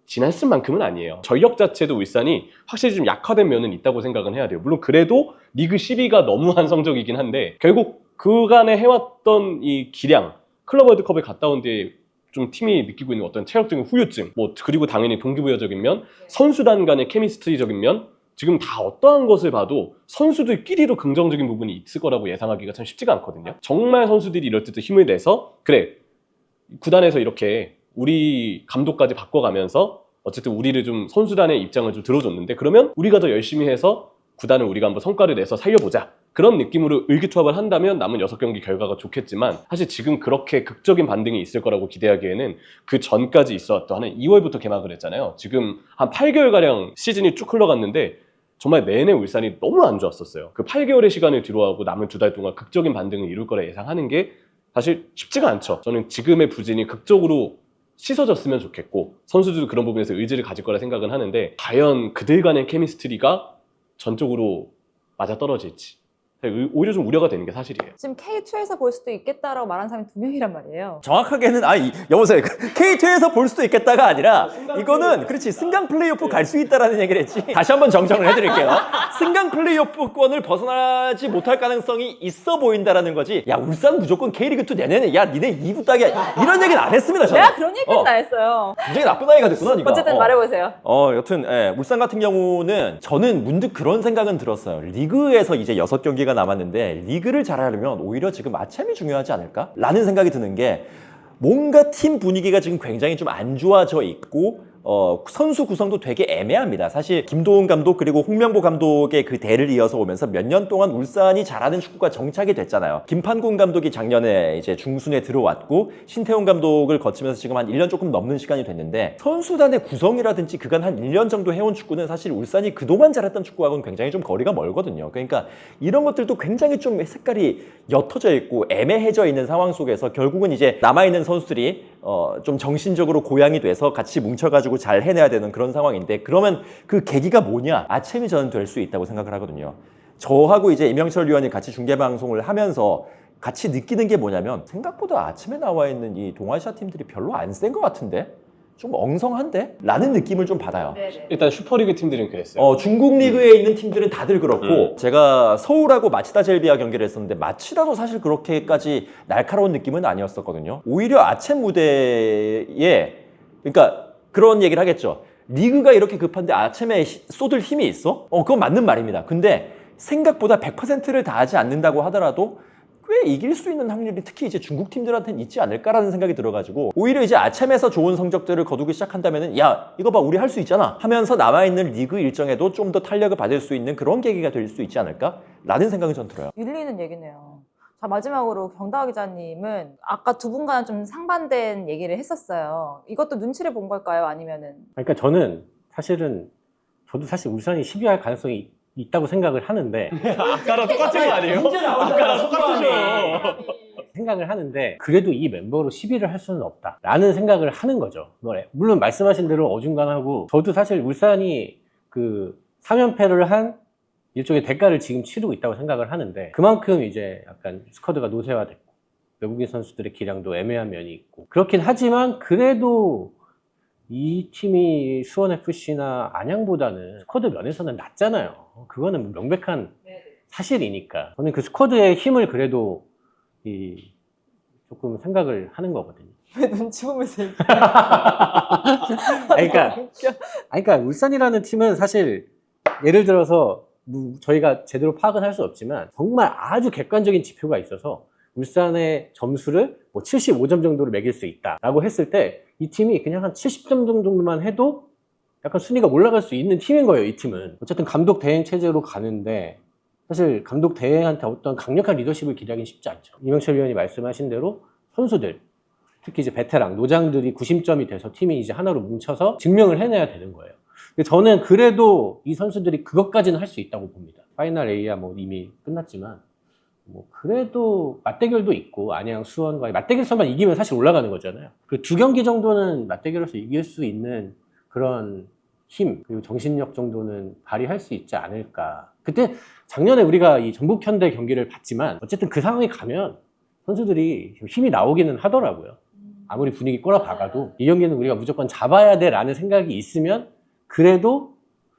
지난 시즌만큼은 아니에요. 전력 자체도 울산이 확실히 좀 약화된 면은 있다고 생각은 해야 돼요. 물론 그래도 리그 10위가 너무한 성적이긴 한데 결국 그간에 해왔던 이 기량 클럽 월드컵에 갔다 온 뒤에 좀 팀이 느끼고 있는 어떤 체력적인 후유증 그리고 당연히 동기부여적인 면 선수단 간의 케미스트리적인 면 지금 다 어떠한 것을 봐도 선수들끼리도 긍정적인 부분이 있을 거라고 예상하기가 참 쉽지가 않거든요. 정말 선수들이 이럴 때도 힘을 내서 그래 구단에서 이렇게 우리 감독까지 바꿔가면서 어쨌든 우리를 좀 선수단의 입장을 좀 들어줬는데 그러면 우리가 더 열심히 해서 구단을 우리가 한번 성과를 내서 살려보자 그런 느낌으로 의기투합을 한다면 남은 6경기 결과가 좋겠지만 사실 지금 그렇게 극적인 반등이 있을 거라고 기대하기에는 그 전까지 있었던 한 2월부터 개막을 했잖아요. 지금 한 8개월가량 시즌이 쭉 흘러갔는데 정말 내내 울산이 너무 안 좋았었어요. 그 8개월의 시간을 뒤로하고 남은 2달 동안 극적인 반등을 이룰 거라 예상하는 게 사실 쉽지가 않죠. 저는 지금의 부진이 극적으로 씻어졌으면 좋겠고 선수들도 그런 부분에서 의지를 가질 거라 생각은 하는데 과연 그들 간의 케미스트리가 전적으로 맞아떨어질지 오히려 좀 우려가 되는 게 사실이에요. 지금 K2에서 볼 수도 있겠다라고 말하는 사람이 2명이란 말이에요. 정확하게는 여보세요. K2에서 볼 수도 있겠다가 아니라 이거는 그렇지 승강 플레이오프 갈 수 있다라는 얘기를 했지. 다시 한번 정정을 해드릴게요. 승강 플레이오프권을 벗어나지 못할 가능성이 있어 보인다라는 거지. 야 울산 무조건 K리그2 내내는 야 니네 2부 따게 이런 얘기는 안 했습니다. 저는. 내가 그런 얘기는 다 했어요. 굉장히 나쁜 아이가 됐구나 니가. 어쨌든 말해보세요. 여튼 울산 같은 경우는 저는 문득 그런 생각은 들었어요. 리그에서 이제 6경기가 남았는데 리그를 잘하려면 오히려 지금 아챔이 중요하지 않을까? 라는 생각이 드는 게 뭔가 팀 분위기가 지금 굉장히 좀 안 좋아져 있고 선수 구성도 되게 애매합니다. 사실 김도훈 감독 그리고 홍명보 감독의 그 대를 이어서 오면서 몇 년 동안 울산이 잘하는 축구가 정착이 됐잖아요. 김판곤 감독이 작년에 이제 중순에 들어왔고 신태용 감독을 거치면서 지금 한 1년 조금 넘는 시간이 됐는데 선수단의 구성이라든지 그간 한 1년 정도 해온 축구는 사실 울산이 그동안 잘했던 축구하고는 굉장히 좀 거리가 멀거든요. 그러니까 이런 것들도 굉장히 좀 색깔이 옅어져 있고 애매해져 있는 상황 속에서 결국은 이제 남아있는 선수들이 좀 정신적으로 고양이 돼서 같이 뭉쳐가지고 잘 해내야 되는 그런 상황인데 그러면 그 계기가 뭐냐? 아침이 저는 될 수 있다고 생각을 하거든요. 저하고 이제 이명철 위원이 같이 중계방송을 하면서 같이 느끼는 게 뭐냐면 생각보다 아침에 나와 있는 이 동아시아 팀들이 별로 안 센 것 같은데? 좀 엉성한데? 라는 느낌을 좀 받아요. 일단 슈퍼리그 팀들은 그랬어요. 중국 리그에 있는 팀들은 다들 그렇고 제가 서울하고 마치다 젤비아 경기를 했었는데 마치다도 사실 그렇게까지 날카로운 느낌은 아니었었거든요. 오히려 아침 무대에 그러니까 그런 얘기를 하겠죠. 리그가 이렇게 급한데 아침에 쏟을 힘이 있어? 그건 맞는 말입니다. 근데 생각보다 100%를 다하지 않는다고 하더라도 꽤 이길 수 있는 확률이 특히 이제 중국 팀들한테는 있지 않을까라는 생각이 들어가지고 오히려 이제 아침에서 좋은 성적들을 거두기 시작한다면은 야 이거 봐 우리 할 수 있잖아 하면서 남아있는 리그 일정에도 좀 더 탄력을 받을 수 있는 그런 계기가 될 수 있지 않을까라는 생각이 전 들어요. 일리 있는 얘기네요. 자, 마지막으로 경다화 기자님은 아까 두 분과는 좀 상반된 얘기를 했었어요. 이것도 눈치를 본 걸까요? 아니면은? 그러니까 저는 사실은 저도 사실 울산이 10위 할 가능성이 있다고 생각을 하는데 아까랑 똑같은 거 아니에요? 아까랑 똑같으셔. 생각을 하는데 그래도 이 멤버로 10위를 할 수는 없다라는 생각을 하는 거죠. 물론 말씀하신 대로 어중간하고 저도 사실 울산이 그 3연패를 한 일종의 대가를 지금 치르고 있다고 생각을 하는데 그만큼 이제 약간 스쿼드가 노쇠화됐고 외국인 선수들의 기량도 애매한 면이 있고 그렇긴 하지만 그래도 이 팀이 수원FC나 안양보다는 스쿼드 면에서는 낫잖아요. 그거는 명백한 사실이니까 저는 그 스쿼드의 힘을 그래도 조금 생각을 하는 거거든요. 왜 눈치 보면서 얘기해? 그러니까 울산이라는 팀은 사실 예를 들어서 저희가 제대로 파악은 할 수 없지만 정말 아주 객관적인 지표가 있어서 울산의 점수를 뭐 75점 정도로 매길 수 있다라고 했을 때 이 팀이 그냥 한 70점 정도만 해도 약간 순위가 올라갈 수 있는 팀인 거예요. 이 팀은 어쨌든 감독 대행 체제로 가는데 사실 감독 대행한테 어떤 강력한 리더십을 기대하기는 쉽지 않죠. 이명철 위원이 말씀하신 대로 선수들 특히 이제 베테랑 노장들이 구심점이 돼서 팀이 이제 하나로 뭉쳐서 증명을 해내야 되는 거예요. 근데 저는 그래도 이 선수들이 그것까지는 할 수 있다고 봅니다. 파이널 A야 뭐 이미 끝났지만 뭐 그래도 맞대결도 있고 안양 수원과의 맞대결에서만 이기면 사실 올라가는 거잖아요. 그 두 경기 정도는 맞대결에서 이길 수 있는 그런 힘 그리고 정신력 정도는 발휘할 수 있지 않을까. 그때 작년에 우리가 이 전북 현대 경기를 봤지만 어쨌든 그 상황에 가면 선수들이 힘이 나오기는 하더라고요. 아무리 분위기 꼬라박아도 이 경기는 우리가 무조건 잡아야 돼라는 생각이 있으면 그래도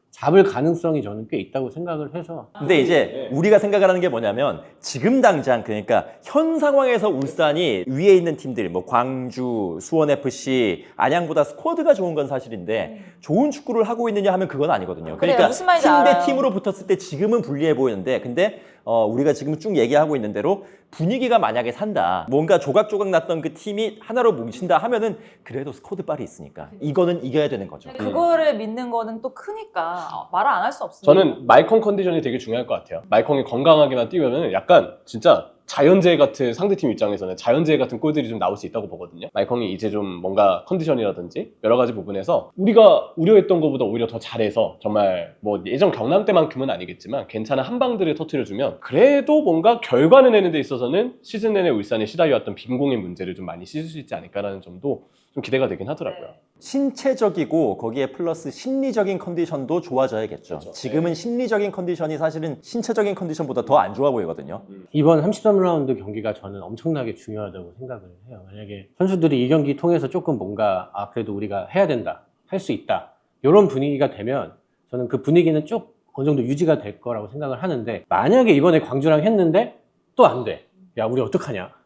잡을 가능성이 저는 꽤 있다고 생각을 해서. 근데 이제 우리가 생각을 하는 게 뭐냐면 지금 당장 그러니까 현 상황에서 울산이 위에 있는 팀들 뭐 광주, 수원FC, 안양보다 스쿼드가 좋은 건 사실인데 좋은 축구를 하고 있느냐 하면 그건 아니거든요. 그래요. 그러니까 무슨 말인지 팀 대 알아요. 팀으로 붙었을 때 지금은 불리해 보이는데 근데 우리가 지금 쭉 얘기하고 있는 대로 분위기가 만약에 산다. 뭔가 조각조각 났던 그 팀이 하나로 뭉친다 하면은 그래도 스쿼드 빨이 있으니까 이거는 이겨야 되는 거죠. 그거를 믿는 거는 또 크니까 말을 안 할 수 없습니다. 저는 말컹 컨디션이 되게 중요할 것 같아요. 말컹이 건강하게만 뛰면은 약간 진짜 자연재해 같은 상대팀 입장에서는 자연재해 같은 골들이 좀 나올 수 있다고 보거든요. 말컹이 이제 좀 뭔가 컨디션이라든지 여러 가지 부분에서 우리가 우려했던 것보다 오히려 더 잘해서 정말 뭐 예전 경남 때만큼은 아니겠지만 괜찮은 한방들을 터뜨려주면 그래도 뭔가 결과를 내는 데 있어서는 시즌 내내 울산이 시달려왔던 빈공의 문제를 좀 많이 씻을 수 있지 않을까라는 점도 좀 기대가 되긴 하더라고요. 신체적이고 거기에 플러스 심리적인 컨디션도 좋아져야겠죠. 그렇죠. 지금은 심리적인 컨디션이 사실은 신체적인 컨디션보다 더 안 좋아 보이거든요. 이번 33라운드 경기가 저는 엄청나게 중요하다고 생각을 해요. 만약에 선수들이 이 경기 통해서 조금 뭔가 그래도 우리가 해야 된다, 할 수 있다 이런 분위기가 되면 저는 그 분위기는 쭉 어느 정도 유지가 될 거라고 생각을 하는데 만약에 이번에 광주랑 했는데 또 안 돼. 야 우리 어떡하냐.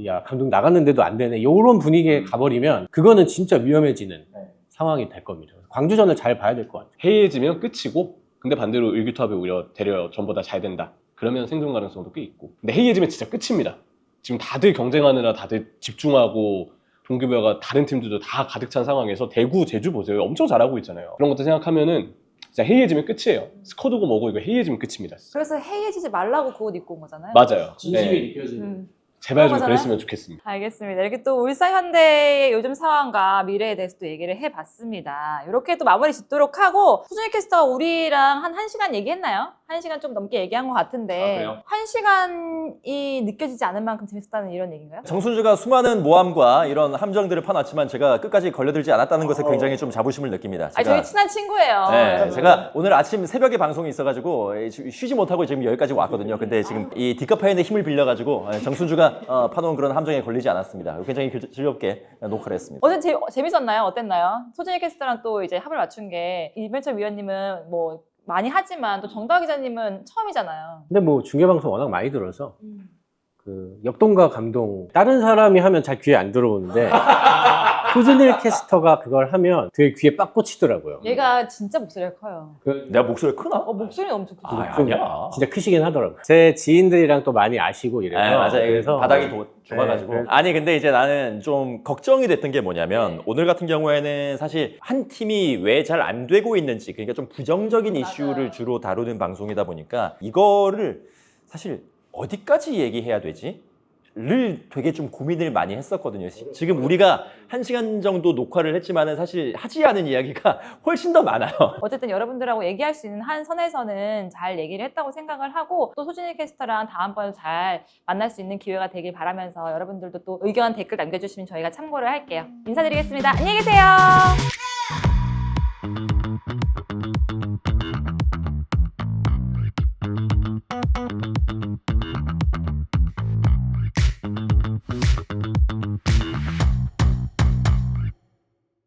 야 감독 나갔는데도 안 되네. 이런 분위기에 가버리면 그거는 진짜 위험해지는 상황이 될 겁니다. 광주전을 잘 봐야 될 것 같아요. 해이해지면 끝이고 근데 반대로 의기투합이 오히려 되려 전보다 잘 된다. 그러면 생존 가능성도 꽤 있고 근데 해이해지면 진짜 끝입니다. 지금 다들 경쟁하느라 다들 집중하고 동기부여가 다른 팀들도 다 가득 찬 상황에서 대구, 제주 보세요. 엄청 잘하고 있잖아요. 그런 것도 생각하면은 진짜 해이해지면 끝이에요. 스쿼드고 뭐고 이거 해이해지면 끝입니다. 진짜. 그래서 해이해지지 말라고 그 옷 입고 온 거잖아요. 맞아요. 진심이 네. 느껴지는. 제발 좀 그런 거잖아요? 그랬으면 좋겠습니다. 알겠습니다. 이렇게 또 울산 현대의 요즘 상황과 미래에 대해서 또 얘기를 해봤습니다. 이렇게 또 마무리 짓도록 하고 소준이 캐스터가 우리랑 한 1시간 얘기했나요? 1시간 좀 넘게 얘기한 것 같은데 그래요? 1시간이 느껴지지 않을 만큼 재밌었다는 이런 얘기인가요? 정순주가 수많은 모함과 이런 함정들을 파놨지만 제가 끝까지 걸려들지 않았다는 것에 굉장히 좀 자부심을 느낍니다. 아니, 저희 친한 친구예요. 네, 여러분. 제가 오늘 아침 새벽에 방송이 있어가지고 쉬지 못하고 지금 여기까지 왔거든요. 근데 지금 이 디카파인의 힘을 빌려가지고 정순주가 파놓은 그런 함정에 걸리지 않았습니다. 굉장히 즐겁게 녹화를 했습니다. 어제 재밌었나요? 어땠나요? 소준이 캐스터랑 또 이제 합을 맞춘 게 이벤철 위원님은 뭐 많이 하지만 또 정다화 기자님은 처음이잖아요. 근데 뭐 중계방송 워낙 많이 들어서 그 역동과 감동 다른 사람이 하면 잘 귀에 안 들어오는데 소준일 캐스터가 그걸 하면 되게 귀에 빡 꽂히더라고요. 얘가 진짜 목소리가 커요. 내가 목소리 크나? 목소리는 엄청 크죠. 아니야. 진짜 크시긴 하더라고요. 제 지인들이랑 또 많이 아시고 이래서. 네, 맞아요. 그래서 바닥이 좁아가지고. 네, 아니 근데 이제 나는 좀 걱정이 됐던 게 뭐냐면 오늘 같은 경우에는 사실 한 팀이 왜 잘 안 되고 있는지, 그러니까 좀 부정적인 이슈를 주로 다루는 방송이다 보니까 이거를 사실 어디까지 얘기해야 되지? 를 되게 좀 고민을 많이 했었거든요. 지금 우리가 1시간 정도 녹화를 했지만은 사실 하지 않은 이야기가 훨씬 더 많아요. 어쨌든 여러분들하고 얘기할 수 있는 한 선에서는 잘 얘기를 했다고 생각을 하고 또 소진이 캐스터랑 다음번에 잘 만날 수 있는 기회가 되길 바라면서 여러분들도 또 의견 댓글 남겨주시면 저희가 참고를 할게요. 인사드리겠습니다. 안녕히 계세요.